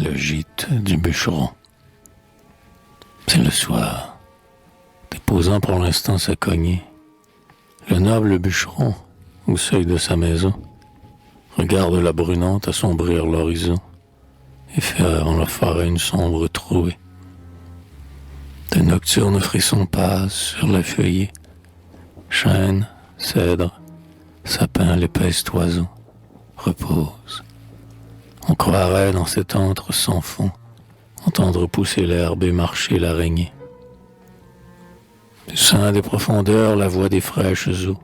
Le gîte du bûcheron. C'est le soir. Déposant pour l'instant sa cognée, le noble bûcheron, au seuil de sa maison, regarde la brunante assombrir l'horizon et faire en la forêt une sombre trouée. De nocturnes frissons passent sur la feuillée, chênes, cèdres, sapins, l'épaisse toison repose. On croirait dans cet antre sans fond entendre pousser l'herbe et marcher l'araignée. Du sein des profondeurs, la voix des fraîches eaux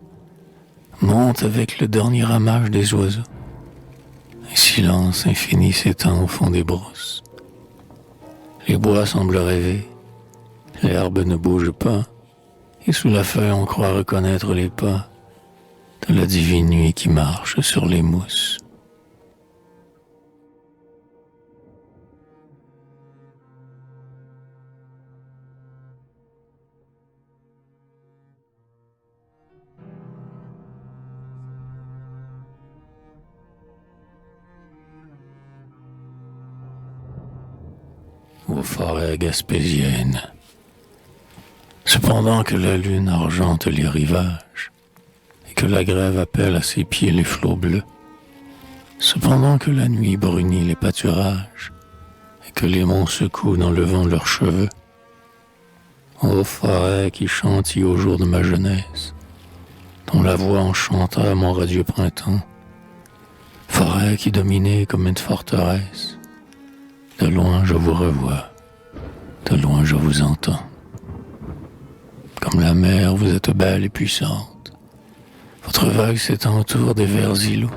monte avec le dernier ramage des oiseaux. Un silence infini s'étend au fond des brousses. Les bois semblent rêver, l'herbe ne bouge pas, et sous la feuille on croit reconnaître les pas de la divine nuit qui marche sur les mousses. Aux forêts gaspésiennes. Cependant que la lune argente les rivages, et que la grève appelle à ses pieds les flots bleus, cependant que la nuit brunit les pâturages, et que les monts secouent dans le vent leurs cheveux, ô forêt qui chantit au jour de ma jeunesse, dont la voix enchanta mon radieux printemps, forêt qui dominait comme une forteresse, de loin je vous revois, de loin je vous entends. Comme la mer, vous êtes belle et puissante. Votre vague s'étend autour des verts îlots.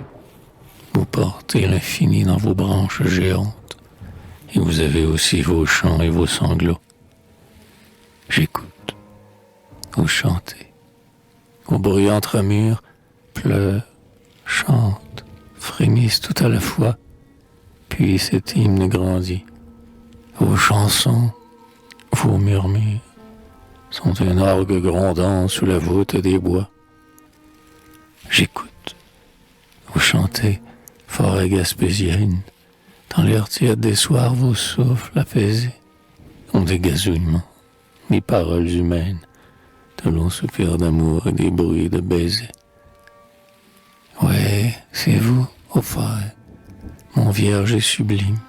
Vous portez l'infini dans vos branches géantes, et vous avez aussi vos chants et vos sanglots. J'écoute, vous chantez. Vos bruyantes ramures pleurent, chantent, frémissent tout à la fois. Puis cet hymne grandit. Vos chansons, vos murmures, sont un orgue grondant sous la voûte des bois. J'écoute. Vous chantez, forêt gaspésienne, dans l'air tiède des soirs, vos souffles apaisés ont des gazouillements, des paroles humaines, de longs soupirs d'amour et des bruits de baisers. Ouais, c'est vous, ô forêt, mon vierge et sublime,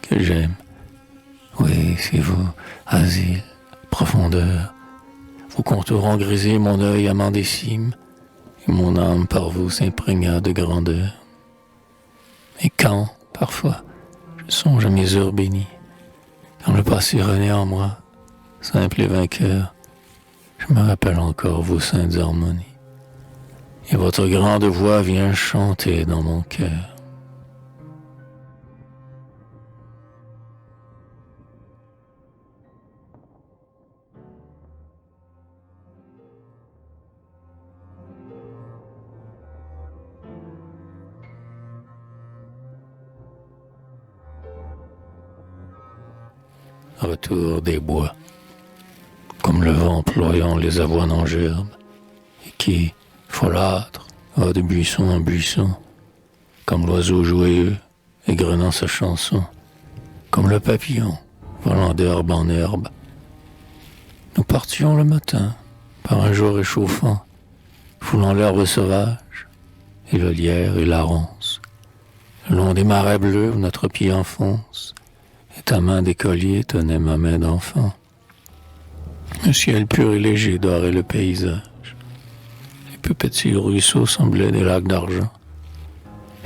que j'aime. Oui, c'est vous, asile, profondeur. Vos contours ont grisé mon œil amant des cimes, et mon âme par vous s'imprégna de grandeur. Et quand, parfois, je songe à mes heures bénies, quand le passé renaît en moi, simple et vainqueur, je me rappelle encore vos saintes harmonies, et votre grande voix vient chanter dans mon cœur. Retour des bois, comme le vent ployant les avoines en gerbe, et qui, folâtre, va de buisson en buisson, comme l'oiseau joyeux, égrenant sa chanson, comme le papillon, volant d'herbe en herbe. Nous partions le matin, par un jour réchauffant, foulant l'herbe sauvage, et le lierre et la ronce. Le long des marais bleus où notre pied enfonce, et ta main d'écolier tenait ma main d'enfant. Le ciel pur et léger dorait le paysage. Les plus petits ruisseaux semblaient des lacs d'argent.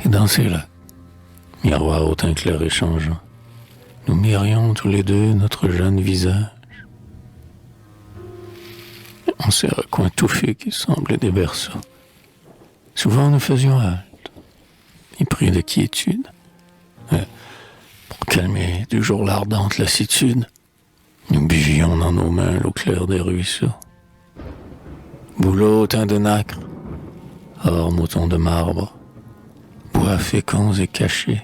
Et dans ces lacs, miroirs au teint clair et changeant, nous mirions tous les deux notre jeune visage. En ces recoins touffés qui semblaient des berceaux, souvent nous faisions halte, épris de quiétude. Pour calmer du jour l'ardente lassitude, nous buvions dans nos mains l'eau claire des ruisseaux. Bouleaux teints de nacre, or moutons de marbre, bois féconds et cachés,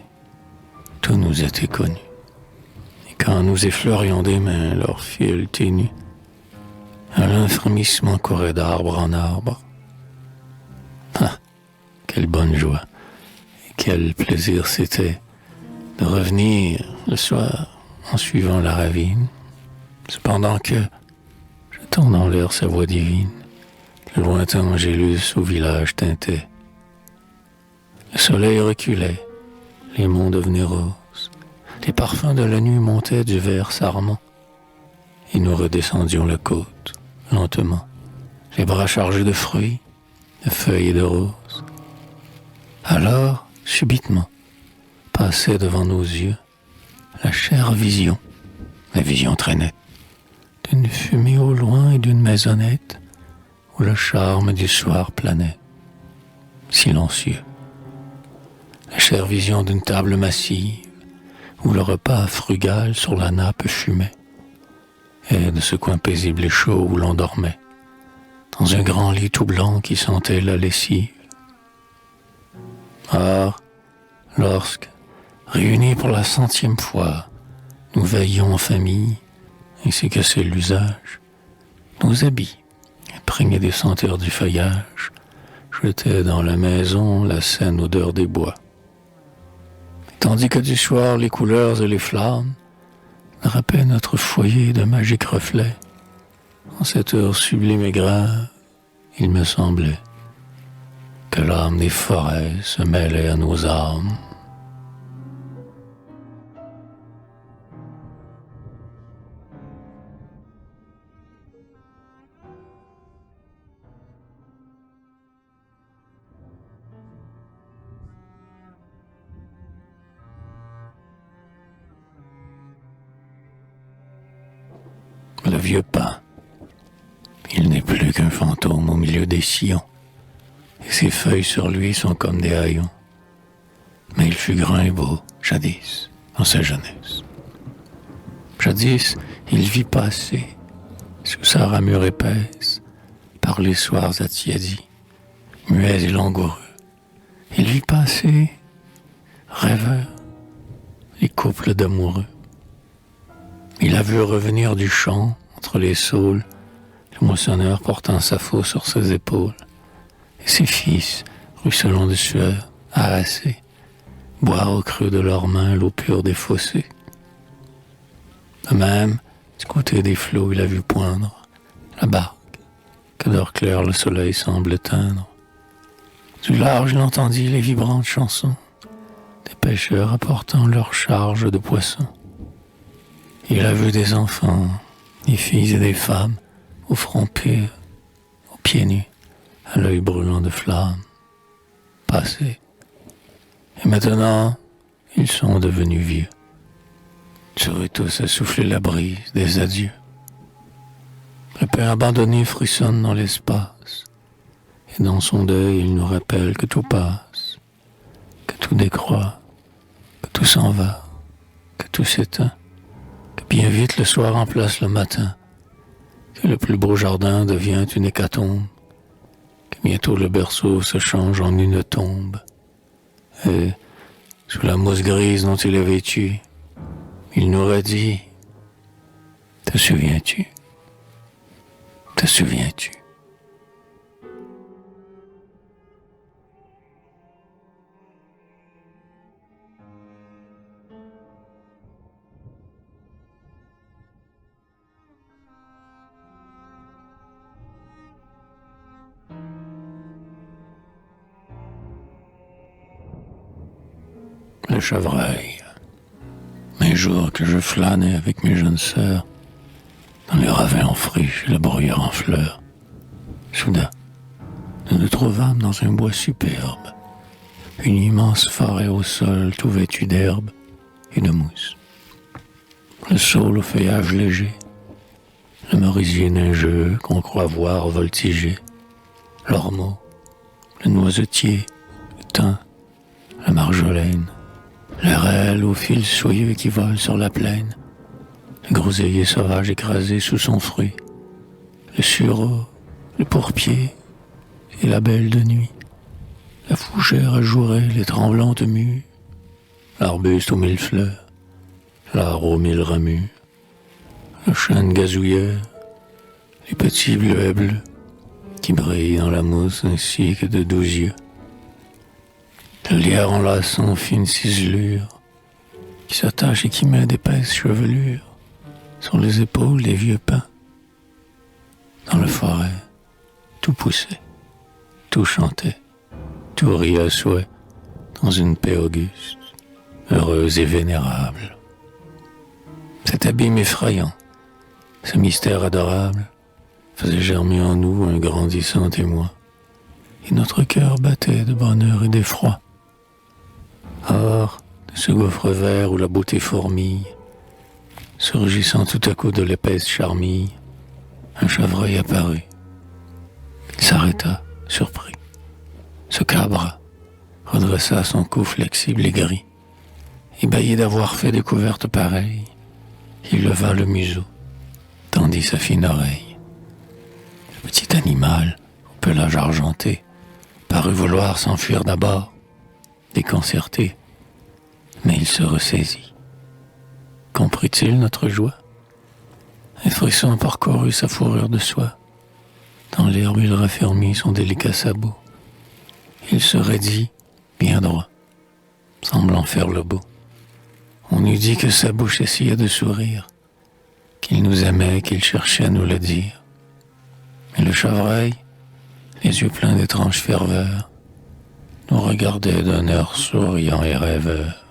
tout nous était connu. Et quand nous effleurions des mains leurs fils ténus, un frémissement courait d'arbre en arbre. Ah, quelle bonne joie, et quel plaisir c'était de revenir le soir en suivant la ravine, cependant que, jetant dans l'air sa voix divine, le lointain angélus au village tintait. Le soleil reculait, les monts devenaient roses, les parfums de la nuit montaient du vert sarment, et nous redescendions la côte, lentement, les bras chargés de fruits, de feuilles et de roses. Alors, subitement, passait devant nos yeux la chère vision, la vision très nette, d'une fumée au loin et d'une maisonnette où le charme du soir planait, silencieux. La chère vision d'une table massive où le repas frugal sur la nappe fumait, et de ce coin paisible et chaud où l'on dormait, dans un grand lit tout blanc qui sentait la lessive. Or, lorsque, réunis pour la 100e fois, nous veillions en famille, ainsi que c'est l'usage, nos habits, imprégnés des senteurs du feuillage, jetaient dans la maison la saine odeur des bois. Tandis que du soir les couleurs et les flammes drappaient notre foyer de magiques reflets, en cette heure sublime et grave, il me semblait que l'âme des forêts se mêlait à nos âmes. Le vieux pin, il n'est plus qu'un fantôme au milieu des sillons, et ses feuilles sur lui sont comme des haillons. Mais il fut grand et beau, jadis, dans sa jeunesse. Jadis, il vit passer, sous sa ramure épaisse, par les soirs attiédis, muets et langoureux. Il vit passer, rêveur, les couples d'amoureux. Il a vu revenir du champ, entre les saules, le moissonneur portant sa faux sur ses épaules, et ses fils, ruisselant de sueur, harassés, boire au creux de leurs mains l'eau pure des fossés. De même, du côté des flots, il a vu poindre la barque, que d'or clair le soleil semble éteindre. Du large, il entendit les vibrantes chansons des pêcheurs apportant leur charge de poissons. Il a vu des enfants, des filles et des femmes, au front pur, aux pieds nus, à l'œil brûlant de flammes, passer. Et maintenant, ils sont devenus vieux. Sur eux tous a soufflé la brise des adieux. Le père abandonné frissonne dans l'espace, et dans son deuil, il nous rappelle que tout passe, que tout décroît, que tout s'en va, que tout s'éteint. Bien vite le soir remplace le matin, que le plus beau jardin devient une hécatombe, que bientôt le berceau se change en une tombe, et sous la mousse grise dont il est vêtu, il nous redit « Te souviens-tu? Te souviens-tu » Le chevreuil. Un jour que je flânais avec mes jeunes sœurs dans les ravins en friche et la bruyère en fleurs, soudain, nous nous trouvâmes dans un bois superbe, une immense forêt au sol tout vêtue d'herbe et de mousse. Le saule au feuillage léger, le merisier neigeux qu'on croit voir voltiger, l'ormeau, le noisetier, le thym, la marjolaine, le rêle au fil soyeux qui vole sur la plaine, le groseillier sauvage écrasé sous son fruit, le sureau, le pourpier et la belle de nuit, la fougère ajourée, les tremblantes mues, l'arbuste aux 1000 fleurs, l'art aux 1000 ramures, le chêne gazouilleur, les petits bleuets bleus qui brillent dans la mousse ainsi que de 12 yeux, le lierre enlaçant fine ciselure, qui s'attache et qui met d'épaisses chevelures sur les épaules des vieux pins. Dans la forêt, tout poussait, tout chantait, tout riait à souhait, dans une paix auguste, heureuse et vénérable. Cet abîme effrayant, ce mystère adorable, faisait germer en nous un grandissant émoi, et notre cœur battait de bonheur et d'effroi. Or, de ce gouffre vert où la beauté fourmille, surgissant tout à coup de l'épaisse charmille, un chevreuil apparut. Il s'arrêta, surpris, se cabra, redressa son cou flexible et gris. Ébahi d'avoir fait découverte pareille, il leva le museau, tendit sa fine oreille. Le petit animal, au pelage argenté, parut vouloir s'enfuir d'abord, déconcerté, mais il se ressaisit. Comprit-il notre joie? Un frisson parcourut sa fourrure de soie. Dans l'herbe, il raffermit son délicat sabot. Il se raidit, bien droit, semblant faire le beau. On eût dit que sa bouche essayait de sourire, qu'il nous aimait, qu'il cherchait à nous le dire. Mais le chevreuil, les yeux pleins d'étrange ferveur, nous regardait d'un air souriant et rêveur.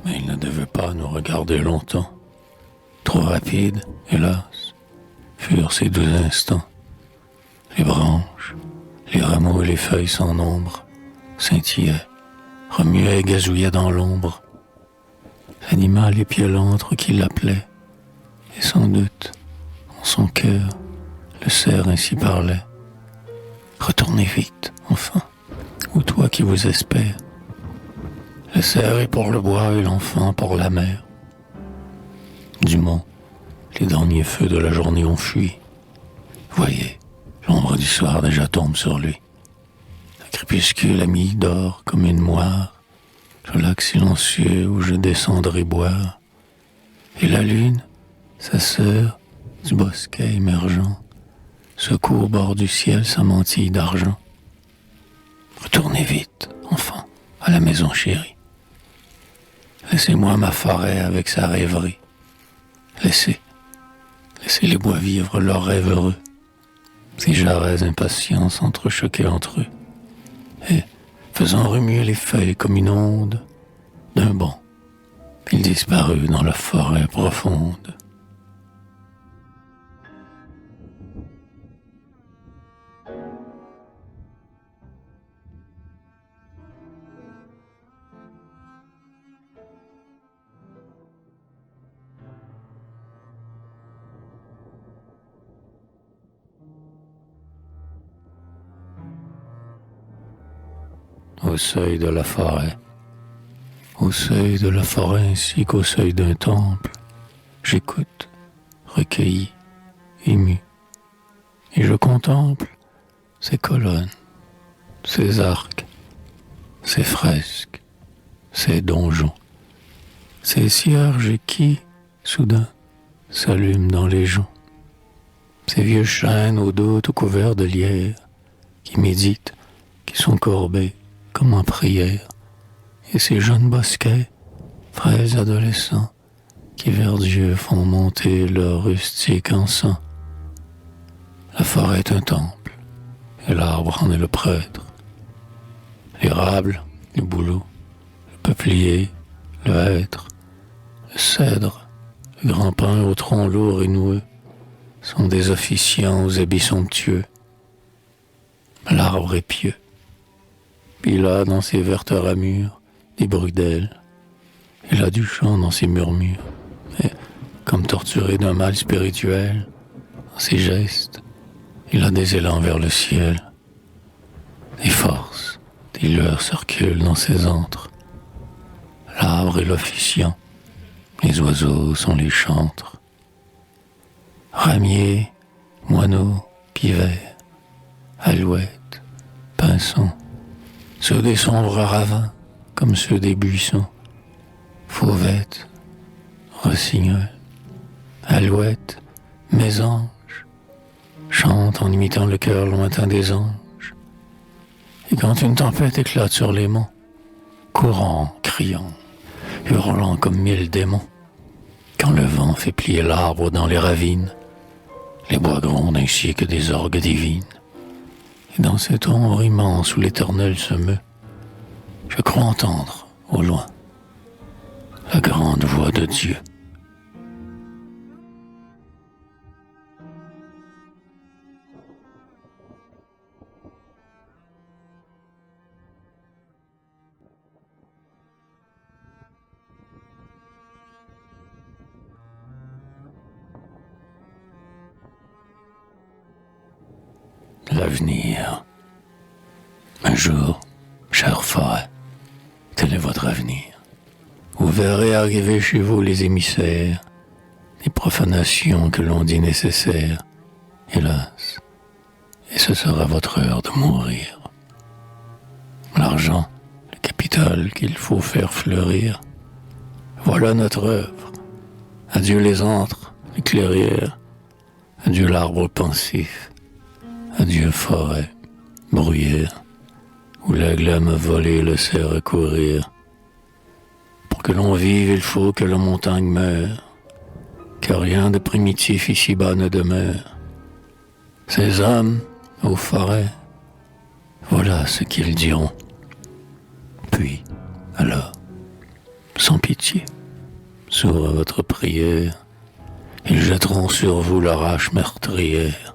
Mais il ne devait pas nous regarder longtemps. Trop rapide, hélas, furent ces 12 instants. Les branches, les rameaux et les feuilles sans nombre scintillaient, remuaient et gazouillaient dans l'ombre. L'animal épieulentre qui l'appelait, et sans doute, en son cœur, le cerf ainsi parlait. Retournez vite, enfin, ou toi qui vous espères. Le cerf est pour le bois et l'enfant pour la mer. Du mont, les derniers feux de la journée ont fui. Voyez, l'ombre du soir déjà tombe sur lui. Le crépuscule a mis d'or comme une moire le lac silencieux où je descendrai boire. Et la lune, sa sœur, du bosquet émergent, secoue au bord du ciel sa mantille d'argent. Retournez vite, enfant, à la maison chérie. Laissez-moi ma forêt avec sa rêverie. Laissez les bois vivre leurs rêves heureux. Ces jarrets impatients s'entrechoquaient entre eux, et, faisant remuer les feuilles comme une onde, d'un bond, ils disparurent dans la forêt profonde. Au seuil de la forêt, au seuil de la forêt ainsi qu'au seuil d'un temple, j'écoute, recueilli, ému, et je contemple ces colonnes, ces arcs, ces fresques, ces donjons, ces cierges qui, soudain, s'allument dans les joncs, ces vieux chênes au dos tout couverts de lierre, qui méditent, qui sont courbés, comme en prière, et ces jeunes bosquets, frères adolescents, qui vers Dieu font monter leur rustique encens. La forêt est un temple, et l'arbre en est le prêtre. L'érable, le bouleau, le peuplier, le hêtre, le cèdre, le grand pin au tronc lourd et noueux, sont des officiants aux habits somptueux. L'arbre est pieux. Il a dans ses vertes ramures des bruits d'ailes. Il a du chant dans ses murmures. Et, comme torturé d'un mal spirituel, dans ses gestes, il a des élans vers le ciel. Des forces, des lueurs circulent dans ses antres. L'arbre est l'officiant, les oiseaux sont les chantres. Ramiers, moineaux, pivers, alouettes, pins pinsons, ceux des sombres ravins, comme ceux des buissons, fauvettes, rossignols, alouettes, mésanges, chantent en imitant le cœur lointain des anges. Et quand une tempête éclate sur les monts, courant, criant, hurlant comme 1000 démons, quand le vent fait plier l'arbre dans les ravines, les bois grondent ainsi que des orgues divines. Et dans cette ombre immense où l'éternel se meut, je crois entendre, au loin, la grande voix de Dieu. L'avenir. Un jour, chère forêt, tel est votre avenir. Vous verrez arriver chez vous les émissaires des profanations que l'on dit nécessaires, hélas, et ce sera votre heure de mourir. L'argent, le capital qu'il faut faire fleurir, voilà notre œuvre. Adieu les antres, les clairières, adieu l'arbre pensif, adieu forêt, bruyère, où l'aigle aime voler le cerf à courir. Pour que l'on vive, il faut que la montagne meure, car rien de primitif ici-bas ne demeure. Ces hommes, aux forêts, voilà ce qu'ils diront. Puis, alors, sans pitié, sourds à votre prière, ils jetteront sur vous leur hache meurtrière.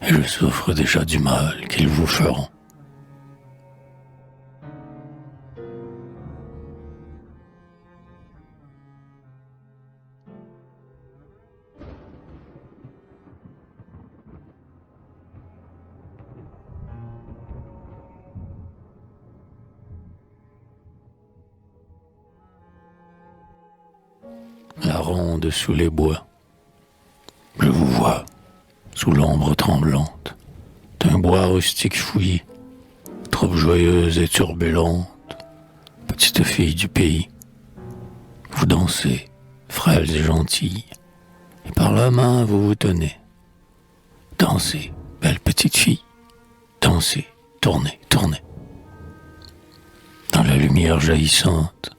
Et je souffre déjà du mal qu'ils vous feront. La ronde sous les bois. Je vous vois, sous l'ombre tremblante d'un bois rustique fouillis, trop joyeuse et turbulente, petite fille du pays. Vous dansez, frêles et gentilles, et par la main vous vous tenez. Dansez, belle petite fille, dansez, tournez, tournez. Dans la lumière jaillissante,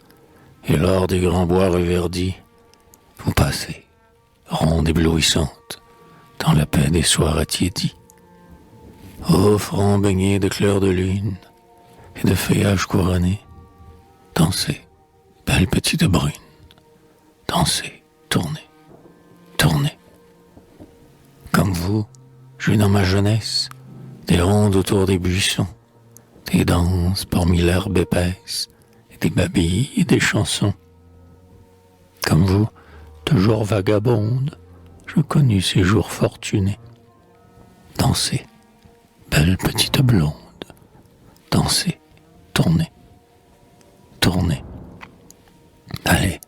et l'or des grands bois reverdis, vous passez, ronde éblouissante, dans la paix des soirs attiédis. Ô front baigné de clair de lune et de feuillages couronnés, dansez, belle petite brune, dansez, tournez, tournez. Comme vous, j'eus dans ma jeunesse des rondes autour des buissons, des danses parmi l'herbe épaisse, et des babilles et des chansons. Comme vous, toujours vagabonde, je connus ces jours fortunés. Dansez, belle petite blonde, dansez, tournez, tournez. Allez,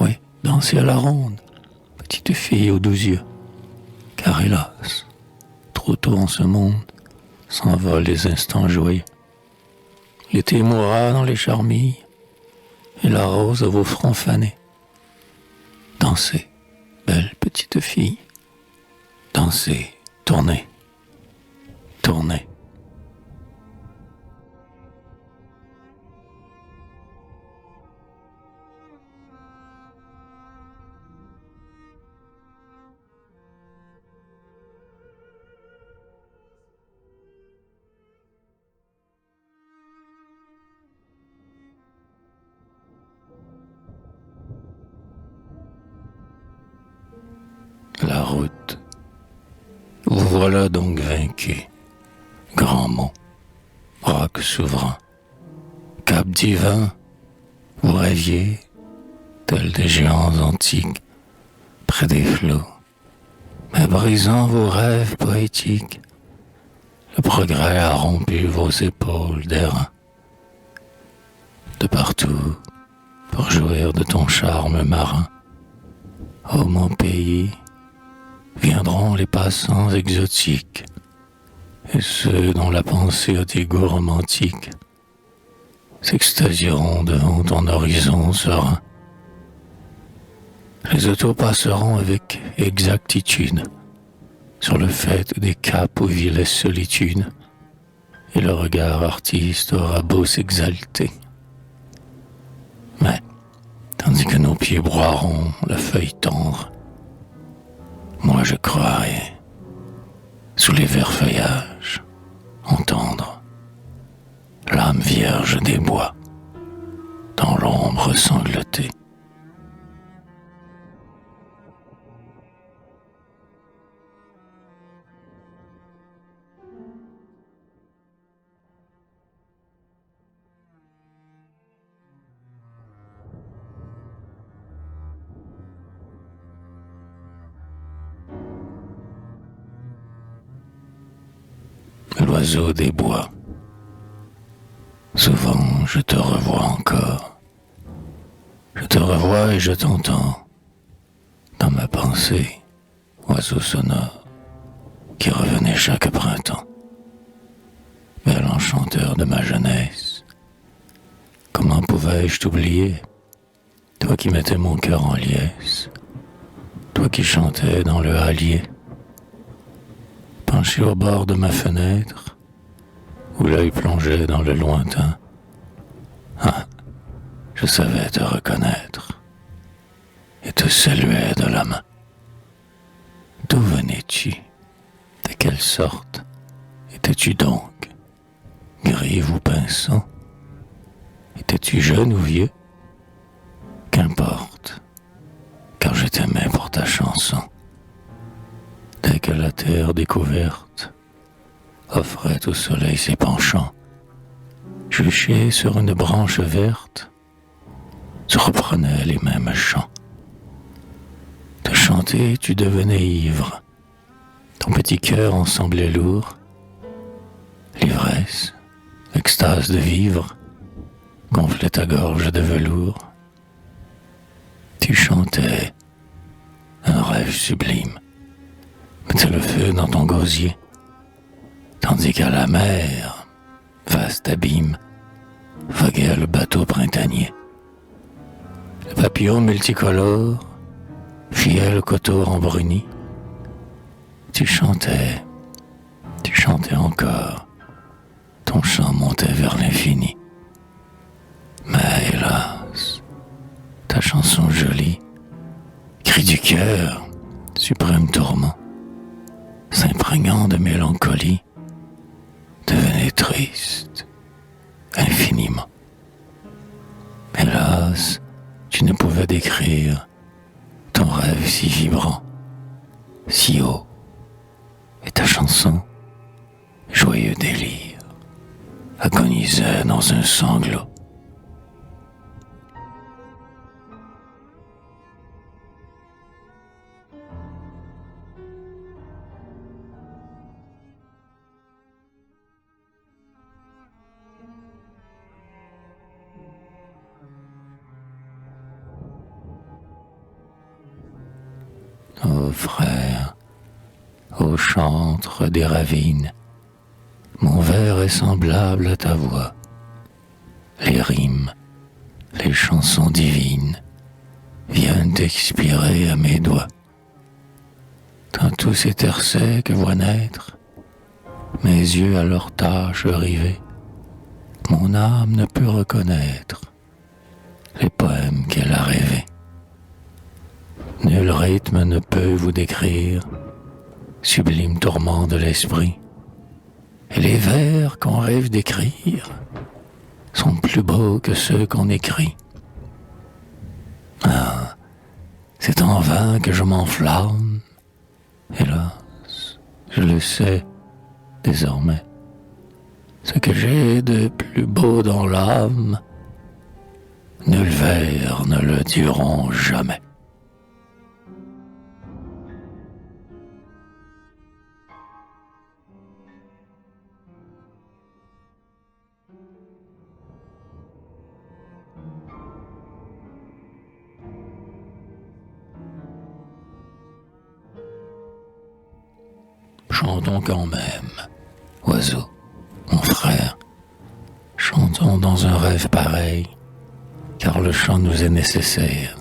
oui, dansez à la ronde, petite fille aux 12 yeux, car hélas, trop tôt en ce monde, s'envolent les instants joyeux. L'été mourra dans les charmilles, et la rose à vos fronts fanés. Dansez, belle petite fille, dansez, tournez, tournez. La route. Vous voilà donc vaincu. Grand mont, roc souverain, cap divin, vous rêviez, tels des géants antiques, près des flots, mais brisant vos rêves poétiques, le progrès a rompu vos épaules d'airain. De partout, pour jouir de ton charme marin, ô mon pays, viendront les passants exotiques, et ceux dont la pensée a des goûts romantiques s'extasieront devant ton horizon serein. Les autos passeront avec exactitude sur le fait des caps où vit la solitude, et le regard artiste aura beau s'exalter. Mais, tandis que nos pieds broieront la feuille tendre, moi je croirai, sous les verts feuillages, entendre l'âme vierge des bois, dans l'ombre sanglotée. L'oiseau des bois. Souvent je te revois encore. Je te revois et je t'entends dans ma pensée, oiseau sonore qui revenait chaque printemps. Bel enchanteur de ma jeunesse, comment pouvais-je t'oublier, toi qui mettais mon cœur en liesse, toi qui chantais dans le hallier, penché au bord de ma fenêtre, où l'œil plongeait dans le lointain. Ah, je savais te reconnaître et te saluais de la main. D'où venais-tu? De quelle sorte étais-tu donc? Grive ou pinson? Étais-tu jeune ou vieux? Qu'importe, car je t'aimais pour ta chanson. Dès que la terre découverte offrait au soleil ses penchants, juché sur une branche verte, tu reprenais les mêmes chants. De chanter, tu devenais ivre, ton petit cœur en semblait lourd. L'ivresse, l'extase de vivre, gonflait ta gorge de velours. Tu chantais un rêve sublime, mettais le feu dans ton gosier, tandis qu'à la mer, vaste abîme, voguait le bateau printanier. Le papillon multicolore fuyait le coteau embruni. Tu chantais encore, ton chant montait vers l'infini. Mais hélas, ta chanson jolie, cri du cœur, suprême tourment, s'imprégnant de mélancolie, devenait triste, infiniment. Hélas, tu ne pouvais décrire ton rêve si vibrant, si haut, et ta chanson, joyeux délire, agonisait dans un sanglot. Ô frère, ô chantre des ravines, mon vers est semblable à ta voix. Les rimes, les chansons divines viennent expirer à mes doigts. Dans tous ces terres secs voient naître mes yeux à leur tâche rivés. Mon âme ne peut reconnaître les poèmes qu'elle a rêvés. Nul rythme ne peut vous décrire, sublime tourment de l'esprit. Et les vers qu'on rêve d'écrire sont plus beaux que ceux qu'on écrit. Ah, c'est en vain que je m'enflamme. Hélas, je le sais désormais. Ce que j'ai de plus beau dans l'âme, nul vers ne le diront jamais. Chantons quand même Oiseau, mon frère, chantons dans un rêve pareil, car le chant nous est nécessaire,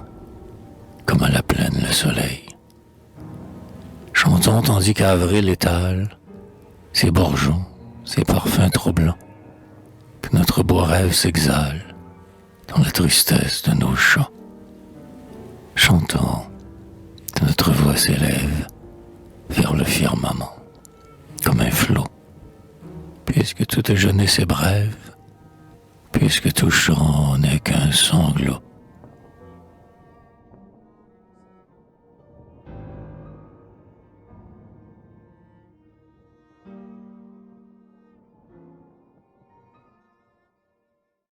comme à la plaine le soleil. Chantons tandis qu'avril étale ses bourgeons, ses parfums troublants, que notre beau rêve s'exhale dans la tristesse de nos chants. Chantons, que notre voix s'élève vers le firmament, comme un flot, puisque toute jeunesse est brève, puisque tout chant n'est qu'un sanglot.